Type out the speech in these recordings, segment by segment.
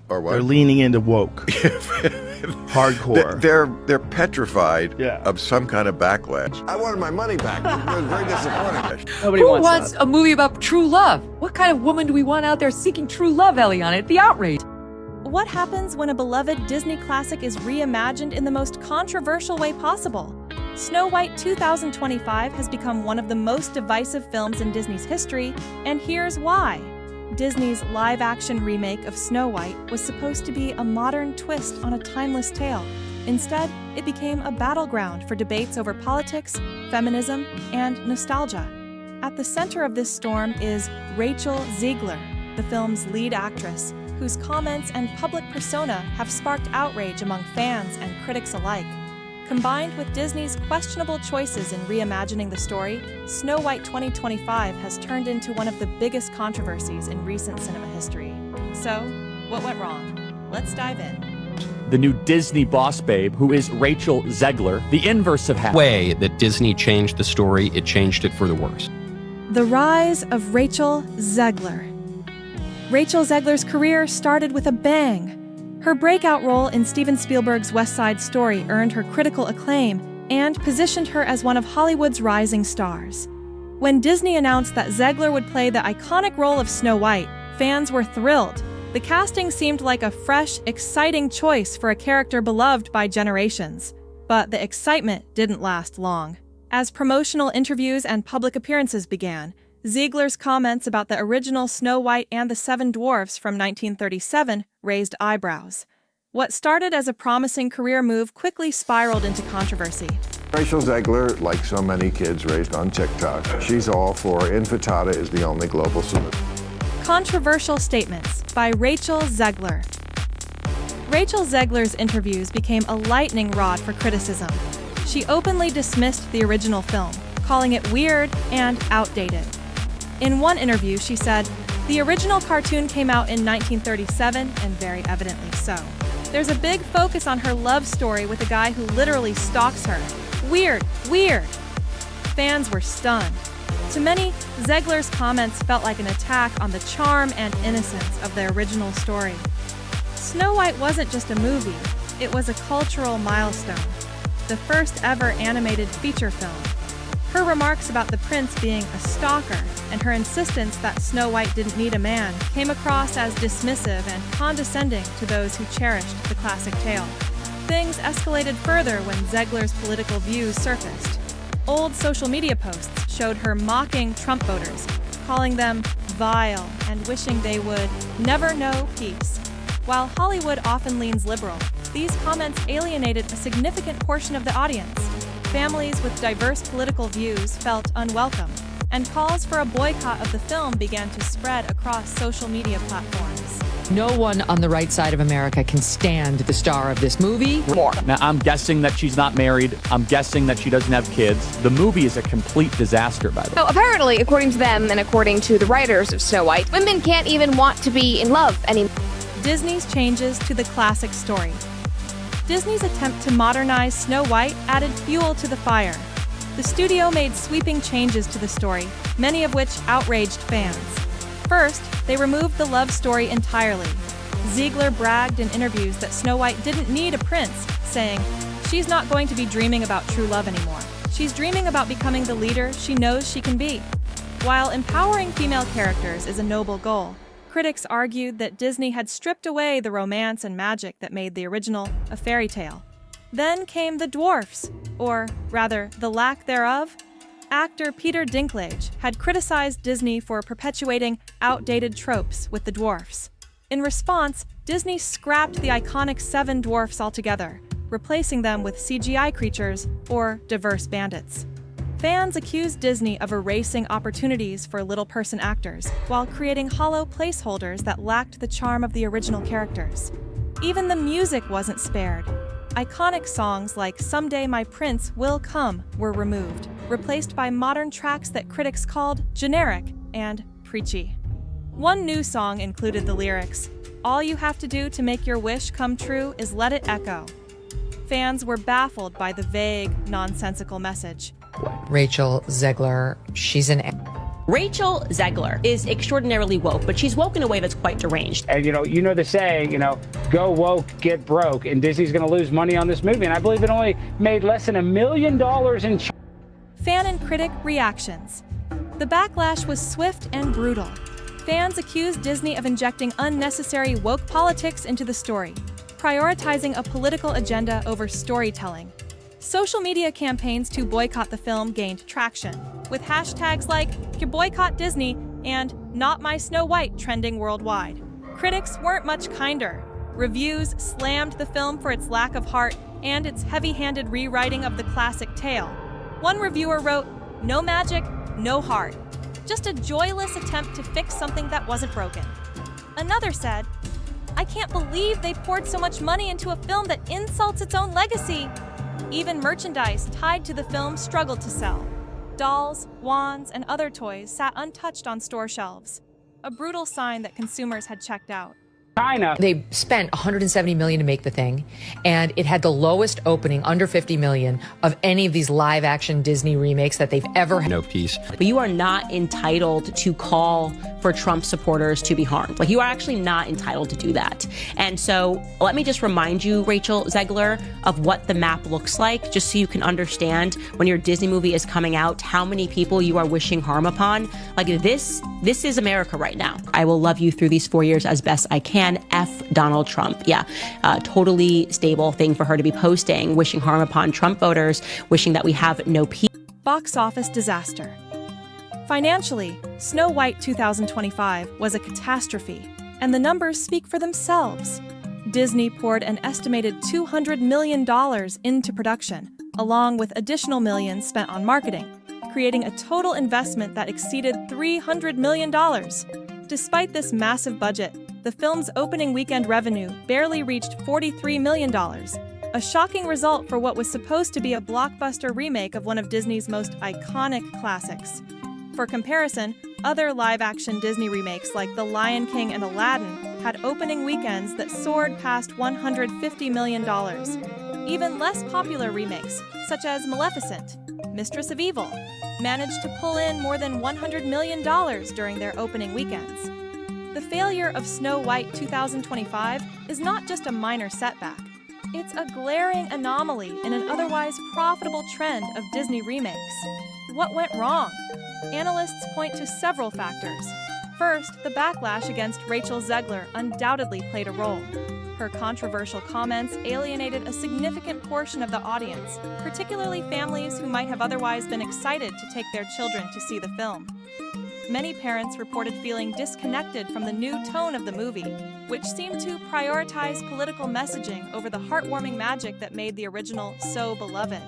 Or what? They're leaning into woke. Hardcore. They're petrified Yeah. of some kind of backlash. I wanted my money back. It was very disappointing. Nobody Who wants wants that. a movie about true love? What kind of woman do we want out there seeking true love, Eliana? The outrage. What happens when a beloved Disney classic is reimagined in the most controversial way possible? Snow White 2025 has become one of the most divisive films in Disney's history, and here's why. Disney's live-action remake of Snow White was supposed to be a modern twist on a timeless tale. Instead, it became a battleground for debates over politics, feminism, and nostalgia. At the center of this storm is Rachel Zegler, the film's lead actress, whose comments and public persona have sparked outrage among fans and critics alike. Combined with Disney's questionable choices in reimagining the story, Snow White 2025 has turned into one of the biggest controversies in recent cinema history. So, what went wrong? Let's dive in. The new Disney boss babe, who is Rachel Zegler, the inverse of happy. Way that Disney changed the story, it changed it for the worse. The rise of Rachel Zegler. Rachel Zegler's career started with a bang. Her breakout role in Steven Spielberg's West Side Story earned her critical acclaim and positioned her as one of Hollywood's rising stars. When Disney announced that Zegler would play the iconic role of Snow White, fans were thrilled. The casting seemed like a fresh, exciting choice for a character beloved by generations. But the excitement didn't last long. As promotional interviews and public appearances began, Ziegler's comments about the original Snow White and the Seven Dwarfs from 1937 raised eyebrows. What started as a promising career move quickly spiraled into controversy. Rachel Zegler, like so many kids raised on TikTok, she's all for infantata is the only global solution. Controversial statements by Rachel Zegler. Rachel Zegler's interviews became a lightning rod for criticism. She openly dismissed the original film, calling it weird and outdated. In one interview, she said, "The original cartoon came out in 1937, and very evidently so. There's a big focus on her love story with a guy who literally stalks her. Weird, weird." Fans were stunned. To many, Zegler's comments felt like an attack on the charm and innocence of the original story. Snow White wasn't just a movie, it was a cultural milestone, the first ever animated feature film. Her remarks about the prince being a stalker and her insistence that Snow White didn't need a man came across as dismissive and condescending to those who cherished the classic tale. Things escalated further when Zegler's political views surfaced. Old social media posts showed her mocking Trump voters, calling them vile and wishing they would never know peace. While Hollywood often leans liberal, these comments alienated a significant portion of the audience. Families with diverse political views felt unwelcome, and calls for a boycott of the film began to spread across social media platforms. No one on the right side of America can stand the star of this movie. Now, I'm guessing that she's not married. I'm guessing that she doesn't have kids. The movie is a complete disaster, by the way. So apparently, according to them and according to the writers of Snow White, women can't even want to be in love anymore. Disney's changes to the classic story. Disney's attempt to modernize Snow White added fuel to the fire. The studio made sweeping changes to the story, many of which outraged fans. First, they removed the love story entirely. Zegler bragged in interviews that Snow White didn't need a prince, saying, "She's not going to be dreaming about true love anymore. She's dreaming about becoming the leader she knows she can be." While empowering female characters is a noble goal, critics argued that Disney had stripped away the romance and magic that made the original a fairy tale. Then came the dwarfs, or rather, the lack thereof. Actor Peter Dinklage had criticized Disney for perpetuating outdated tropes with the dwarfs. In response, Disney scrapped the iconic Seven Dwarfs altogether, replacing them with CGI creatures or diverse bandits. Fans accused Disney of erasing opportunities for little-person actors while creating hollow placeholders that lacked the charm of the original characters. Even the music wasn't spared. Iconic songs like "Someday My Prince Will Come" were removed, replaced by modern tracks that critics called generic and preachy. One new song included the lyrics, "All you have to do to make your wish come true is let it echo." Fans were baffled by the vague, nonsensical message. Rachel Zegler, she's an... Rachel Zegler is extraordinarily woke, but she's woke in a way that's quite deranged. And you know the saying, go woke, get broke, and Disney's going to lose money on this movie. And I believe it only made less than $1 million in. Fan and critic reactions. The backlash was swift and brutal. Fans accused Disney of injecting unnecessary woke politics into the story, prioritizing a political agenda over storytelling. Social media campaigns to boycott the film gained traction, with hashtags like "boycott Disney" and "not my Snow White" trending worldwide. Critics weren't much kinder. Reviews slammed the film for its lack of heart and its heavy-handed rewriting of the classic tale. One reviewer wrote, "No magic, no heart. Just a joyless attempt to fix something that wasn't broken." Another said, "I can't believe they poured so much money into a film that insults its own legacy." Even merchandise tied to the film struggled to sell. Dolls, wands, and other toys sat untouched on store shelves, a brutal sign that consumers had checked out. China. They spent $170 million to make the thing, and it had the lowest opening, under $50 million, of any of these live-action Disney remakes that they've ever had. No peace. But you are not entitled to call for Trump supporters to be harmed. Like, you are actually not entitled to do that. And so let me just remind you, Rachel Zegler, of what the map looks like, just so you can understand when your Disney movie is coming out, how many people you are wishing harm upon. Like, this is America right now. I will love you through these 4 years as best I can. F Donald Trump. Yeah, totally stable thing for her to be posting, wishing harm upon Trump voters, wishing that we have no peace. Box office disaster. Financially, Snow White 2025 was a catastrophe, and the numbers speak for themselves. Disney poured an estimated $200 million into production, along with additional millions spent on marketing, creating a total investment that exceeded $300 million. Despite this massive budget, the film's opening weekend revenue barely reached $43 million, a shocking result for what was supposed to be a blockbuster remake of one of Disney's most iconic classics. For comparison, other live-action Disney remakes like The Lion King and Aladdin had opening weekends that soared past $150 million. Even less popular remakes, such as Maleficent, Mistress of Evil, managed to pull in more than $100 million during their opening weekends. The failure of Snow White 2025 is not just a minor setback. It's a glaring anomaly in an otherwise profitable trend of Disney remakes. What went wrong? Analysts point to several factors. First, the backlash against Rachel Zegler undoubtedly played a role. Her controversial comments alienated a significant portion of the audience, particularly families who might have otherwise been excited to take their children to see the film. Many parents reported feeling disconnected from the new tone of the movie, which seemed to prioritize political messaging over the heartwarming magic that made the original so beloved.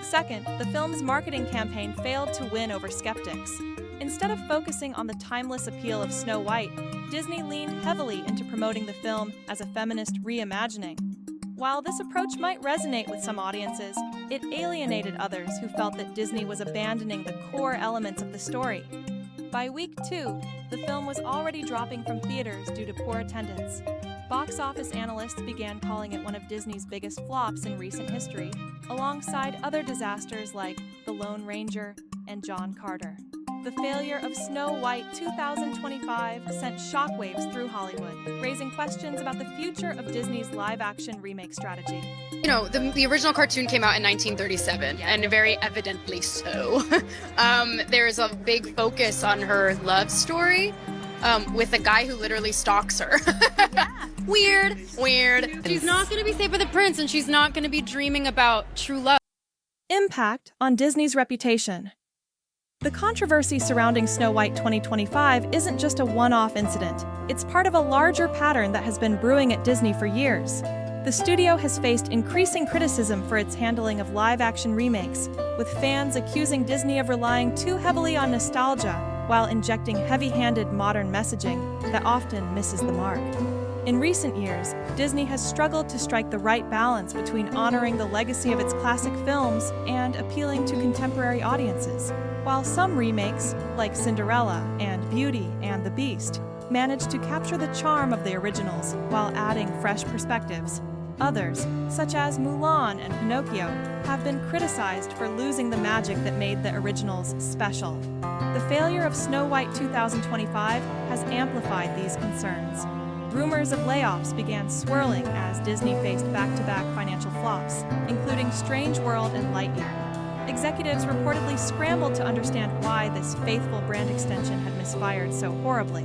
Second, the film's marketing campaign failed to win over skeptics. Instead of focusing on the timeless appeal of Snow White, Disney leaned heavily into promoting the film as a feminist reimagining. While this approach might resonate with some audiences, it alienated others who felt that Disney was abandoning the core elements of the story. By week 2, the film was already dropping from theaters due to poor attendance. Box office analysts began calling it one of Disney's biggest flops in recent history, alongside other disasters like The Lone Ranger and John Carter. The failure of Snow White 2025 sent shockwaves through Hollywood, raising questions about the future of Disney's live-action remake strategy. You know, the original cartoon came out in 1937, and very evidently so. There is a big focus on her love story with a guy who literally stalks her. Weird. She's not going to be safe with a prince, and she's not going to be dreaming about true love. Impact on Disney's reputation. The controversy surrounding Snow White 2025 isn't just a one-off incident. It's part of a larger pattern that has been brewing at Disney for years. The studio has faced increasing criticism for its handling of live-action remakes, with fans accusing Disney of relying too heavily on nostalgia while injecting heavy-handed modern messaging that often misses the mark. In recent years, Disney has struggled to strike the right balance between honoring the legacy of its classic films and appealing to contemporary audiences. While some remakes, like Cinderella and Beauty and the Beast, manage to capture the charm of the originals while adding fresh perspectives, Others, such as Mulan and Pinocchio, have been criticized for losing the magic that made the originals special. The failure of Snow White 2025 has amplified these concerns. Rumors of layoffs began swirling as Disney faced back-to-back financial flops, including Strange World and Lightyear. Executives reportedly scrambled to understand why this faithful brand extension had misfired so horribly.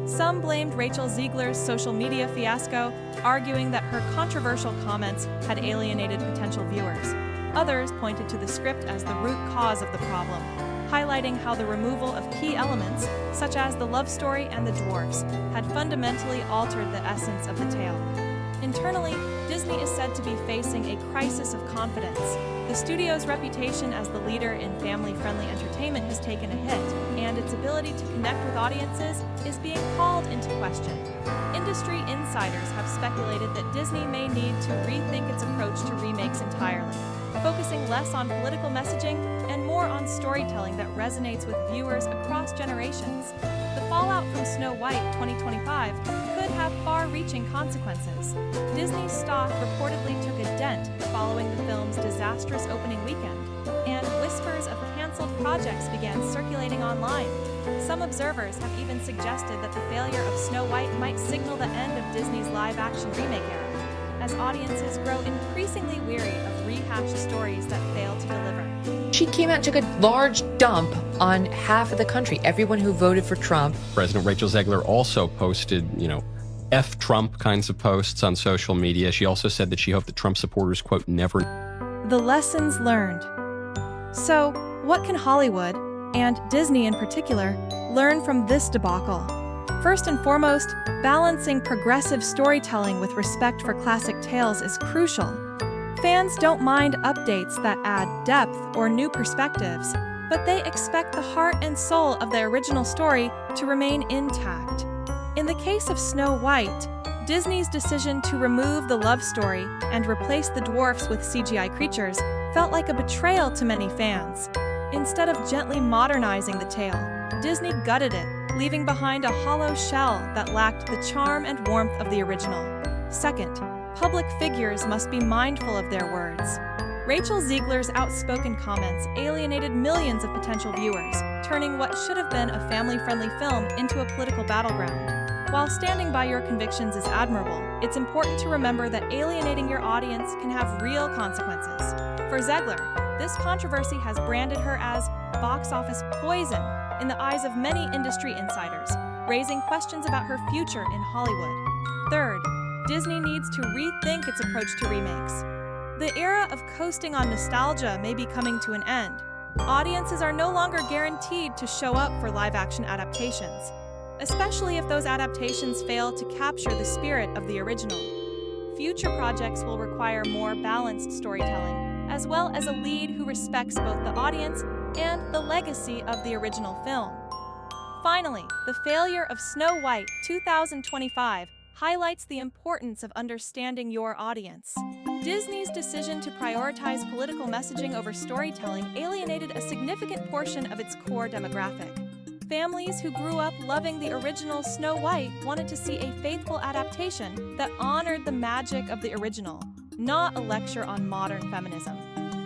Some blamed Rachel Zegler's social media fiasco, arguing that her controversial comments had alienated potential viewers. Others pointed to the script as the root cause of the problem, highlighting how the removal of key elements, such as the love story and the dwarfs, had fundamentally altered the essence of the tale. Internally, Disney is said to be facing a crisis of confidence. The studio's reputation as the leader in family-friendly entertainment has taken a hit, and its ability to connect with audiences is being called into question. Industry insiders have speculated that Disney may need to rethink its approach to remakes entirely, focusing less on political messaging and more on storytelling that resonates with viewers across generations. The fallout from Snow White 2025 could have far-reaching consequences. Disney's stock reportedly took a dent following the film's disastrous opening weekend, and whispers of canceled projects began circulating online. Some observers have even suggested that the failure of Snow White might signal the end of Disney's live-action remake era, as audiences grow increasingly weary of rehashed stories that fail to deliver. She came out and took a large dump on half of the country, everyone who voted for Trump. President Rachel Zegler also posted, F Trump kinds of posts on social media. She also said that she hoped that Trump supporters, quote, never. The lessons learned. So, what can Hollywood, and Disney in particular, learn from this debacle? First and foremost, balancing progressive storytelling with respect for classic tales is crucial. Fans don't mind updates that add depth or new perspectives, but they expect the heart and soul of the original story to remain intact. In the case of Snow White, Disney's decision to remove the love story and replace the dwarfs with CGI creatures felt like a betrayal to many fans. Instead of gently modernizing the tale, Disney gutted it, leaving behind a hollow shell that lacked the charm and warmth of the original. Second, public figures must be mindful of their words. Rachel Zegler's outspoken comments alienated millions of potential viewers, turning what should have been a family-friendly film into a political battleground. While standing by your convictions is admirable, it's important to remember that alienating your audience can have real consequences. For Zegler, this controversy has branded her as box office poison in the eyes of many industry insiders, raising questions about her future in Hollywood. Third, Disney needs to rethink its approach to remakes. The era of coasting on nostalgia may be coming to an end. Audiences are no longer guaranteed to show up for live-action adaptations, especially if those adaptations fail to capture the spirit of the original. Future projects will require more balanced storytelling, as well as a lead who respects both the audience and the legacy of the original film. Finally, the failure of Snow White 2025 highlights the importance of understanding your audience. Disney's decision to prioritize political messaging over storytelling alienated a significant portion of its core demographic. Families who grew up loving the original Snow White wanted to see a faithful adaptation that honored the magic of the original, not a lecture on modern feminism.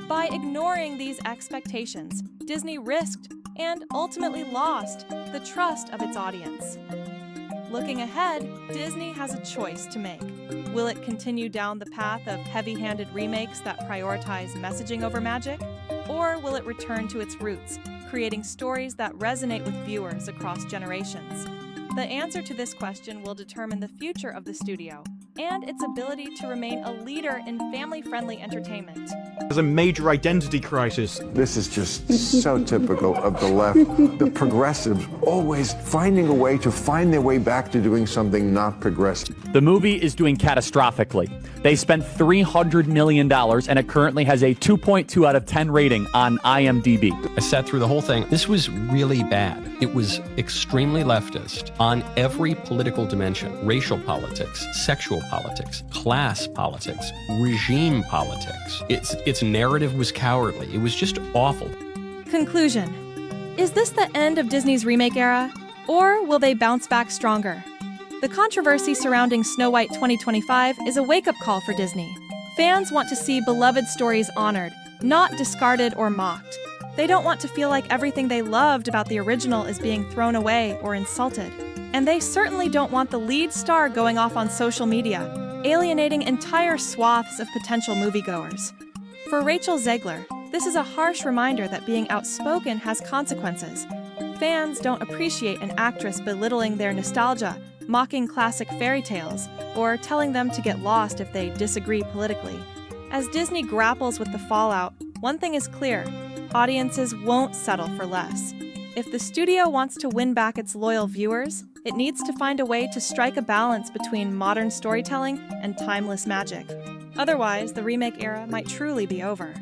By ignoring these expectations, Disney risked and ultimately lost the trust of its audience. Looking ahead, Disney has a choice to make. Will it continue down the path of heavy-handed remakes that prioritize messaging over magic? Or will it return to its roots, creating stories that resonate with viewers across generations? The answer to this question will determine the future of the studio and its ability to remain a leader in family-friendly entertainment. There's a major identity crisis. This is just so typical of the left. The progressives always finding a way to find their way back to doing something not progressive. The movie is doing catastrophically. They spent $300 million and it currently has a 2.2 out of 10 rating on IMDb. I sat through the whole thing. This was really bad. It was extremely leftist on every political dimension: racial politics, sexual politics, class politics, regime politics. Its narrative was cowardly. It was just awful. Conclusion. Is this the end of Disney's remake era? Or will they bounce back stronger? The controversy surrounding Snow White 2025 is a wake-up call for Disney. Fans want to see beloved stories honored, not discarded or mocked. They don't want to feel like everything they loved about the original is being thrown away or insulted. And they certainly don't want the lead star going off on social media, alienating entire swaths of potential moviegoers. For Rachel Zegler, this is a harsh reminder that being outspoken has consequences. Fans don't appreciate an actress belittling their nostalgia, mocking classic fairy tales, or telling them to get lost if they disagree politically. As Disney grapples with the fallout, one thing is clear: audiences won't settle for less. If the studio wants to win back its loyal viewers, it needs to find a way to strike a balance between modern storytelling and timeless magic. Otherwise, the remake era might truly be over.